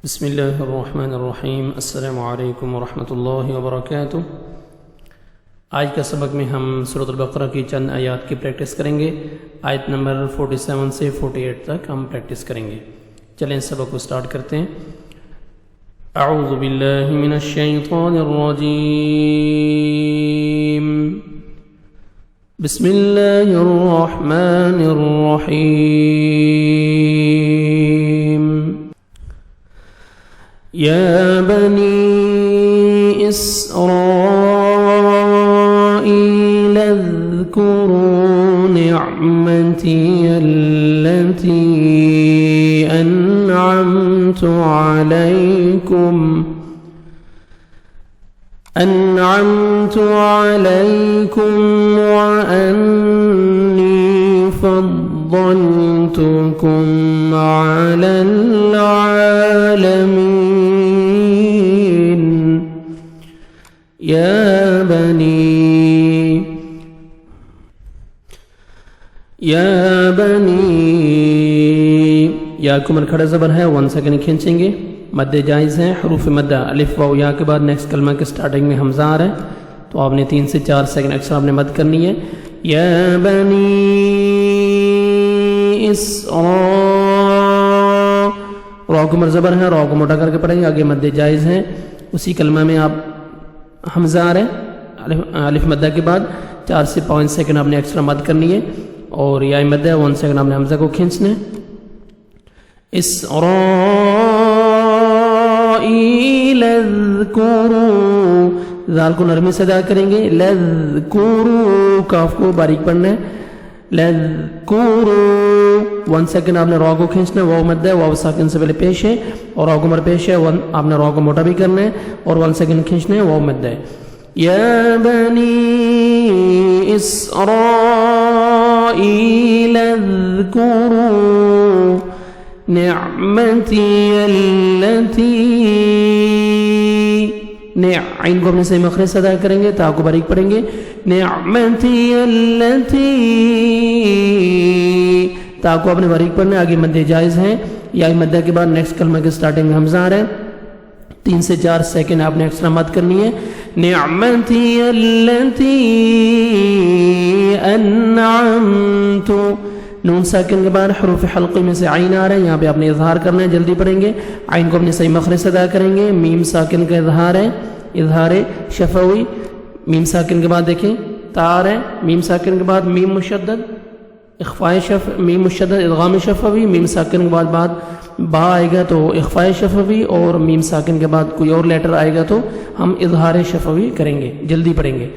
بسم اللہ الرحمن الرحیم۔ السلام علیکم ورحمۃ اللہ وبرکاتہ۔ آج کا سبق میں ہم سورۃ البقرہ کی چند آیات کی پریکٹس کریں گے۔ آیت نمبر 47 سے 48 تک ہم پریکٹس کریں گے۔ چلیں سبق کو سٹارٹ کرتے ہیں۔ اعوذ باللہ من الشیطان الرجیم، بسم اللہ الرحمن الرحیم۔ يا بني إسرائيل اذكروا نعمتي التي أنعمت عليكم وأني فضلتكم على العالمين۔ يا بني یا کو منکھڑا زبر ہے، 1 سیکنڈ کھینچیں گے، مد جائز ہے، حروف مدہ الف واو یا کے بعد نیکسٹ کلمہ کے سٹارٹنگ میں حمزہ آ رہا ہے تو آپ نے 3 سے 4 سیکنڈ اکثر آپ نے مد کرنی ہے۔ یا بنی را کو مرزبر ہے، را کو موٹا کر کے پڑھیں گے، آگے مد جائز ہے، اسی کلمہ میں آپ حمزہ آ رہا ہے الف مدہ کے بعد 4 سے 5 سیکنڈ آپ نے ایکسٹرا مد کرنی ہے، اور یا مدہ 1 سیکنڈ آپ نے حمزہ کو کھینچنا ہے۔ اسرائیل اذکروا، ذال کو نرمی سے ادا کریں گے، لذکروا، کاف کو باریک پڑھنا ہے، لذکروا 1 سیکنڈ آپ نے را کو کھینچنا ہے، واو مد ہے، واو ساکن سے پہلے پیش ہے اور را کو مر پیش ہے، آپ نے را کو موٹا بھی کرنا ہے اور 1 سیکنڈ کھینچنا ہے، واو مد ہے۔ یا بنی اسرائیل اذکروا نعمتی التی، عین کو اپنے صحیح مخرج سے ادا کریں گے، تا کو باریک پڑھیں گے، نعمتی التی، تا کو اپنے باریک پڑھنا ہے، آگے مد جائز ہے، یا مدہ کے بعد نیکسٹ کلمہ کے سٹارٹنگ میں حمزہ آ رہا ہے، 3 سے 4 سیکنڈ آپ نے ایکسٹرا مد کرنی ہے۔ نعمتی التی انعمت، نون ساکن کے بعد حروف حلقی میں سے عین آ رہا ہے، یہاں پہ آپ نے اظہار کرنا ہے، جلدی پڑھیں گے، عین کو اپنے صحیح مخرج سے ادا کریں گے، میم ساکن کا اظہار ہے، اظہار شفوی، میم ساکن کے بعد دیکھیں تار ہے، میم ساکن کے بعد میم مشدد، اخفاء میم مشدد ادغام شفوی، میم ساکن کے بعد با آئے گا تو اخفاء شفوی، اور میم ساکن کے بعد کوئی اور لیٹر آئے گا تو ہم اظہار شفوی کریں گے، جلدی پڑھیں گے۔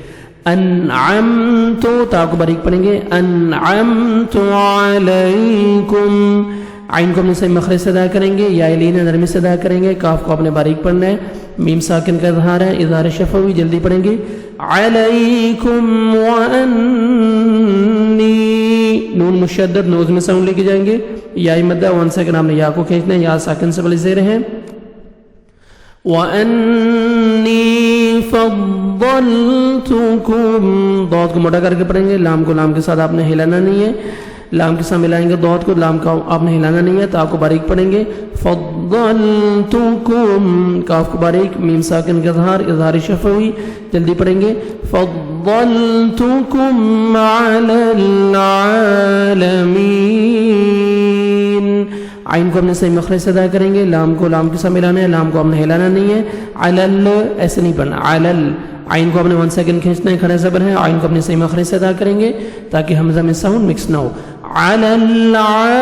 انعمت، تا کو باریک پڑھیں گے، انعمت علیکم، عین کو اپنے صحیح مخرج سے ادا کریں گے، یا لینا نرمی سے ادا کریں گے، کاف کو اپنے باریک پڑھنا ہے، میم ساکن کا اظہار ہے، اظہار شفوی، جلدی پڑھیں گے۔ علیکم وانی، نون مشدد نوز میں ساؤنڈ لے کے جائیں گے، یا مدہ 1 سیکنڈ آپ نے یا کو کھینچنا ہے، یا ساکن سے پہلے زیر ہے، وَأَنِّي فَضَّلْتُكُمْ، ضاد کو موٹا کر کے پڑھیں گے، لام کو لام کے ساتھ آپ نے ہلانا نہیں ہے، لام کے ساتھ ملائیں گے ضاد کو، لام کا آپ نے ہلانا نہیں ہے، تا کو باریک پڑھیں گے، فَضَّلْتُكُمْ، کاف کو باریک، میم ساکن کا اظہار شفوی، جلدی پڑھیں گے، فَضَّلْتُكُمْ عَلَى الْعَالَمِينَ، عین کو اپنے صحیح مخرج سے ادا کریں گے، لام کو لام کے ساتھ ملانا ہے، لام کو آپ نے ہلانا نہیں ہے، علل ایسے نہیں پڑھنا، علل، عین کو اپنے 1 سیکنڈ کھینچنا ہے، کھڑا زبر ہے، عین کو اپنے صحیح مخرج سے ادا کریں گے تاکہ حمزہ میں ساؤنڈ مکس نہ ہو، علی العالمین،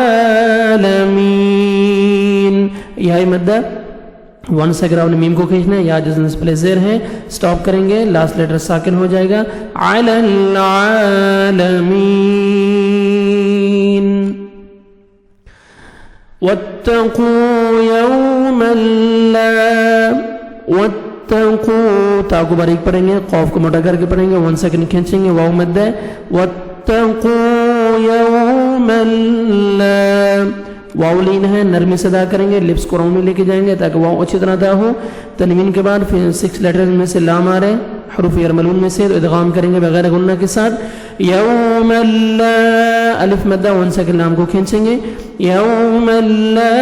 یا مدہ 1 سیکنڈ آپ نے میم کو کھینچنا ہے، یا جزم سے پہلے زیر ہے، سٹاپ کریں گے، لاسٹ لیٹر ساکن ہو جائے گا، علی العالمین۔ واتقوا یوما لا، واتقوا، تا کو باریک پڑھیں گے، قاف کو موٹا کر کے پڑھیں گے، 1 سیکنڈ کھینچیں گے، واو مد ہے، واتقوا یوما لا، واو لین ہے، نرمی سے ادا کریں گے، لپس کو رو میں لے کے جائیں گے تاکہ واو اچھی طرح ادا ہو، تنوین کے بعد پھر 6 لیٹر میں سے لام آ رہے ہیں، حروف یرملون میں سے، تو ادغام کریں گے بغیر غنہ کے ساتھ، یوم لا الف مدہ 1 سیکنڈ لام کو کھینچیں گے یوم لا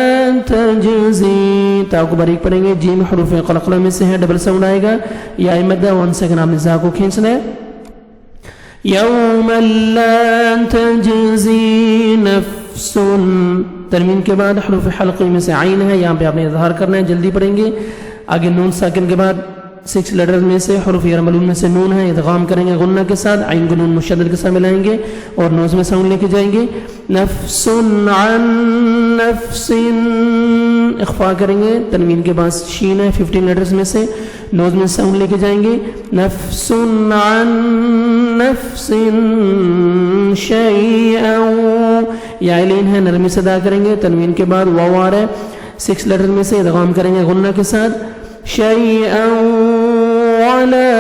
تجزی تا کو باریک پڑھیں گے جیم حروف قلقلہ میں سے ہے ڈبل ساؤنڈ آئے گا یا مدہ 1 سیکنڈ آپ نے زا کو کھینچنا ہے یوم لا تجزی نفس تنوین کے بعد حروف حلقی میں سے عین ہے یہاں پہ آپ نے اظہار کرنا ہے جلدی پڑھیں گے آگے نون ساکن کے بعد 6 لیٹرز میں سے حروف یرملون میں سے نون ہے ادغام کریں گے غنہ کے ساتھ عین کو نون مشدد کے ساتھ ملائیں گے اور نوز میں ساؤنڈ لے کے جائیں گے نفس عن نفس اخفا کریں گے تنوین کے بعد شین ہے 15 لیٹرز میں سے نوز میں ساؤنڈ لے کے جائیں گے نفس عن نفس شیئا یا لین ہے نرمی سے ادا کریں گے تنوین کے بعد واو آ رہا ہے 6 لیٹرز میں سے ادغام کریں گے غنہ کے ساتھ شیئا ولا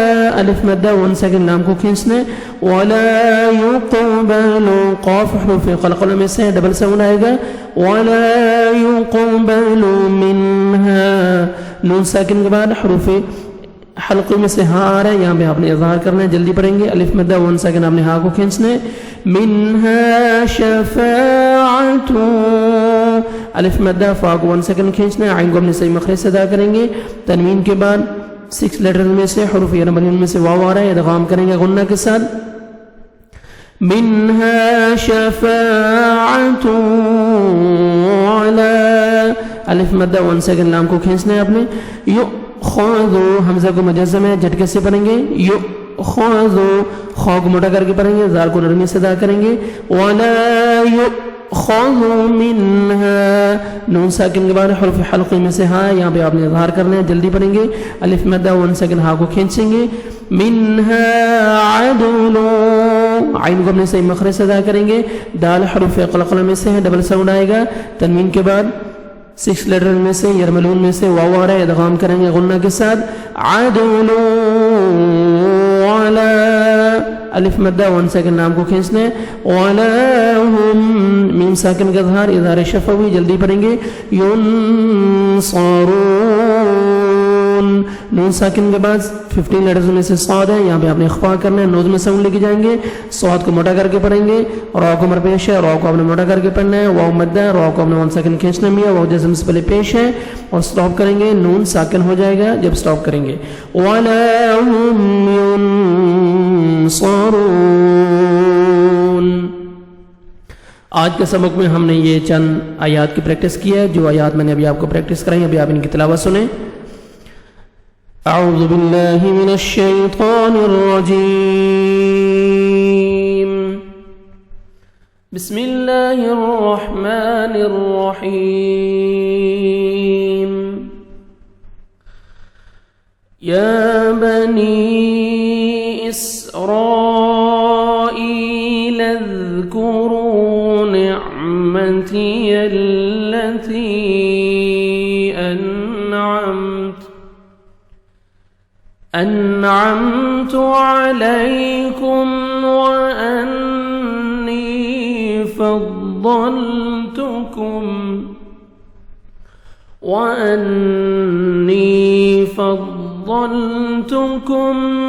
الف مدہ 1 سیکنڈ لام کو کھینچنا ہے ولا يقبل قاف حروف قلقلہ میں سے ڈبل ساؤنڈ آئے گا ولا يقبل منها نون ساکن کے بعد حروف حلقے میں سے ہاں آ رہا ہے یہاں پہ آپ نے اظہار کرنا ہے جلدی پڑھیں گے الف مدہ 1 سیکنڈ آپ نے ہاں کو کھینچنا ہے منها شفاعت الف مدہ فا کو 1 سیکنڈ کھینچنا ہے عین کو اپنے صحیح مخرج سے ادا کریں گے تنوین کے بعد 6 لیٹر میں سے حروف یرملون میں سے واو آ رہا ہے ادغام کریں گے غنہ کے ساتھ منها شفاعت علی الف مدہ 1 سیکنڈ لام کو کھینچنا ہے آپ نے یؤخذ حمزہ کو مجزم ہے جھٹکے سے پڑھیں گے یؤخذ خا کو موٹا کر کے پڑھیں گے زال کو نرمی سے ادا کریں گے ولا یؤخذ منها نون ساکن کے بعد حروف حلقی میں سے ہاں یہاں پہ آپ نے اظہار کرنا ہے جلدی پڑھیں گے الف مدہ 1 سیکنڈ ہاں کو کھینچیں گے منها عدل عین کو اپنے صحیح مخرج سے ادا کریں گے دال حروف قلقلہ میں سے ہے ڈبل ساؤنڈ آئے گا تنوین کے بعد 6 لیٹر میں سے یرملون میں سے واو آ رہا ہے ادغام کریں گے غنہ کے ساتھ عدل ولا الف مدہ 1 سیکنڈ نام کو کھینچنا ہے ولا ہم میم ساکن کا اظہار اظہار شفوی جلدی پڑھیں گے ینصرون نون ساکن کے بعد 15 لیٹرز میں سے صاد ہے یہاں پہ آپ نے اخفا کرنا ہے نوز میں ساؤنڈ لے کے جائیں گے صاد کو موٹا کر کے پڑھیں گے را کو مرپیش ہے را کو آپ نے موٹا کر کے پڑھنا ہے واو مدہ ہے را کو آپ نے 1 سیکنڈ کھینچنا ہے واو جزم سے پہلے پیش ہے اور سٹاپ کریں گے نون ساکن ہو جائے گا جب سٹاپ کریں گے ولا هم ينصرون آج کے سبق میں ہم نے یہ چند آیات کی پریکٹس کی ہے جو آیات میں نے ابھی آپ کو پریکٹس کرائی ابھی آپ ان کی تلاوت سنیں اعوذ باللہ من الشیطان الرجیم بسم اللہ الرحمن الرحیم یا بنی اسرائیل اذکروا نعمتی التي أنعمت عليكم وأني فضلتكم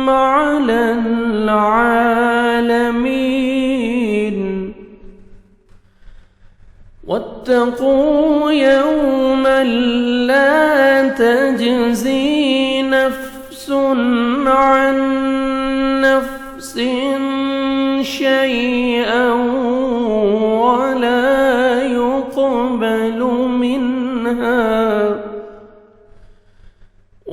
على العالمين واتقوا يوما لا تجزي نفس عن نفس شيئا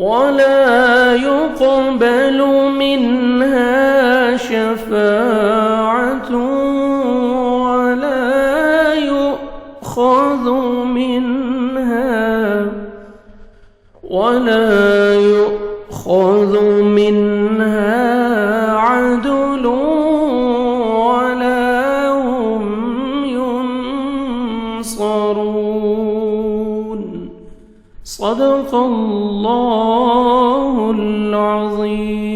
ولا يقبل منها شفاعة ولا يؤخذ منها عدل ولا هم ينصرون صدق الله العظيم